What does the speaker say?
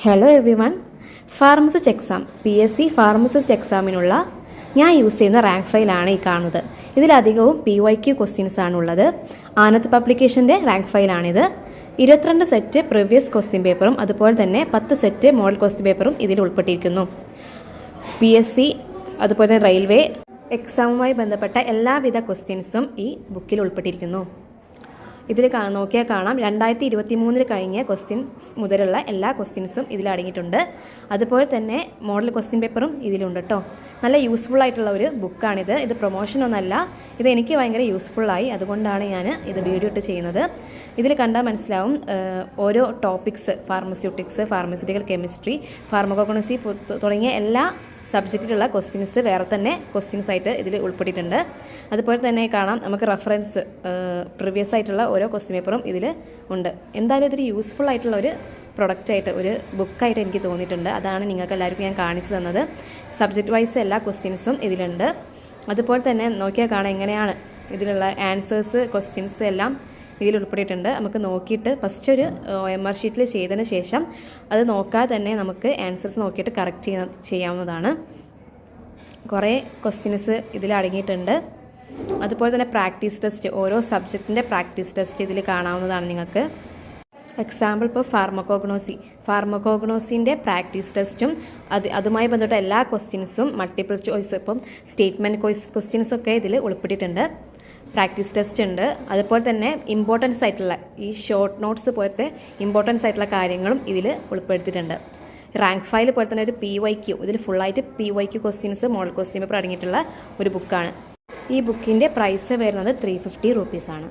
Hello everyone. Pharmacist exam PSC pharmacist എക്സാമിനുള്ള ഞാൻ use ചെയ്യുന്ന റാങ്ക് ഫയലാണ് ഈ കാണുന്നത്. ഇതിലധികവും PYQ ക്വസ്റ്റ്യൻസ് ആണുള്ളത്. ആനത്ത് പബ്ലിക്കേഷൻ്റെ റാങ്ക് ഫയലാണിത്. 22 സെറ്റ് പ്രീവിയസ് ക്വസ്റ്റ്യൻ പേപ്പറും അതുപോലെ തന്നെ 10 സെറ്റ് മോഡൽ ക്വസ്റ്റ്യൻ പേപ്പറും ഇതിൽ ഉൾപ്പെട്ടിരിക്കുന്നു. PSC അതുപോലെ തന്നെ റെയിൽവേ എക്സാമുമായി ബന്ധപ്പെട്ട എല്ലാവിധ ക്വസ്റ്റ്യൻസും ഈ ബുക്കിൽ ഉൾപ്പെട്ടിരിക്കുന്നു. ഇതിൽ നോക്കിയാൽ കാണാം 2023 കഴിഞ്ഞ ക്വസ്റ്റ്യൻസ് മുതലുള്ള എല്ലാ ക്വസ്റ്റ്യൻസും ഇതിൽ അടങ്ങിയിട്ടുണ്ട്. അതുപോലെ തന്നെ മോഡൽ ക്വസ്റ്റ്യൻ പേപ്പറും ഇതിലുണ്ട് കേട്ടോ. നല്ല യൂസ്ഫുൾ ആയിട്ടുള്ള ഒരു ബുക്കാണിത്. ഇത് പ്രൊമോഷനൊന്നല്ല, ഇത് എനിക്ക് ഭയങ്കര യൂസ്ഫുള്ളായി, അതുകൊണ്ടാണ് ഞാൻ ഇത് വീഡിയോ ഇട്ട് ചെയ്യുന്നത്. ഇതിൽ കണ്ടാൽ മനസ്സിലാവും ഓരോ topics, pharmaceutics, pharmaceutical chemistry, pharmacognosy തുടങ്ങിയ എല്ലാ സബ്ജക്റ്റിലുള്ള ക്വസ്റ്റ്യൻസ് വേറെ തന്നെ ക്വസ്റ്റ്യൻസ് ആയിട്ട് ഇതിൽ ഉൾപ്പെട്ടിട്ടുണ്ട്. അതുപോലെ തന്നെ കാണാം നമുക്ക് റെഫറൻസ് പ്രീവിയസ് ആയിട്ടുള്ള ഓരോ ക്വസ്റ്റ്യൻ പേപ്പറും ഇതിൽ ഉണ്ട്. എന്തായാലും ഇതൊരു യൂസ്ഫുൾ ആയിട്ടുള്ള ഒരു പ്രൊഡക്റ്റായിട്ട്, ഒരു ബുക്കായിട്ട് എനിക്ക് തോന്നിയിട്ടുണ്ട്. അതാണ് നിങ്ങൾക്ക് എല്ലാവർക്കും ഞാൻ കാണിച്ചു തന്നത്. സബ്ജക്റ്റ് വൈസ് എല്ലാ ക്വസ്റ്റ്യൻസും ഇതിലുണ്ട്. അതുപോലെ തന്നെ നോക്കിയാൽ കാണാം എങ്ങനെയാണ് ഇതിലുള്ള ആൻസേഴ്സ്, ക്വസ്റ്റ്യൻസ് എല്ലാം ഇതിൽ ഉൾപ്പെട്ടിട്ടുണ്ട്. നമുക്ക് നോക്കിയിട്ട് ഫസ്റ്റ് ഒരു OMR ഷീറ്റിൽ ചെയ്തതിന് ശേഷം അത് നോക്കാതെ തന്നെ നമുക്ക് ആൻസേഴ്സ് നോക്കിയിട്ട് കറക്റ്റ് ചെയ്യാവുന്നതാണ്. കുറേ ക്വസ്റ്റ്യൻസ് ഇതിൽ അടങ്ങിയിട്ടുണ്ട്. അതുപോലെ തന്നെ പ്രാക്ടീസ് ടെസ്റ്റ്, ഓരോ സബ്ജക്റ്റിൻ്റെ പ്രാക്ടീസ് ടെസ്റ്റ് ഇതിൽ കാണാവുന്നതാണ് നിങ്ങൾക്ക്. എക്സാമ്പിൾ ഇപ്പോൾ ഫാർമക്കോഗ്നോസിൻ്റെ പ്രാക്ടീസ് ടെസ്റ്റും അതുമായി ബന്ധപ്പെട്ട എല്ലാ ക്വസ്റ്റ്യൻസും, മൾട്ടിപ്പിൾ ചോയ്സ്, ഇപ്പം സ്റ്റേറ്റ്മെൻറ്റ് ക്വസ്റ്റ്യൻസൊക്കെ ഇതിൽ ഉൾപ്പെട്ടിട്ടുണ്ട്. പ്രാക്ടീസ് ടെസ്റ്റ് ഉണ്ട്. അതുപോലെ തന്നെ ഇമ്പോർട്ടൻസ് ആയിട്ടുള്ള ഈ ഷോർട്ട് നോട്ട്സ് പോലത്തെ ഇമ്പോർട്ടൻസ് ആയിട്ടുള്ള കാര്യങ്ങളും ഇതിൽ ഉൾപ്പെടുത്തിയിട്ടുണ്ട്. റാങ്ക് ഫയൽ പോലെ തന്നെ ഒരു PYQ, ഇതിൽ ഫുള്ളായിട്ട് PYQ questions, model question paper അടങ്ങിയിട്ടുള്ള ഒരു ബുക്കാണ്. ഈ ബുക്കിൻ്റെ പ്രൈസ് വരുന്നത് 350 rupees ആണ്.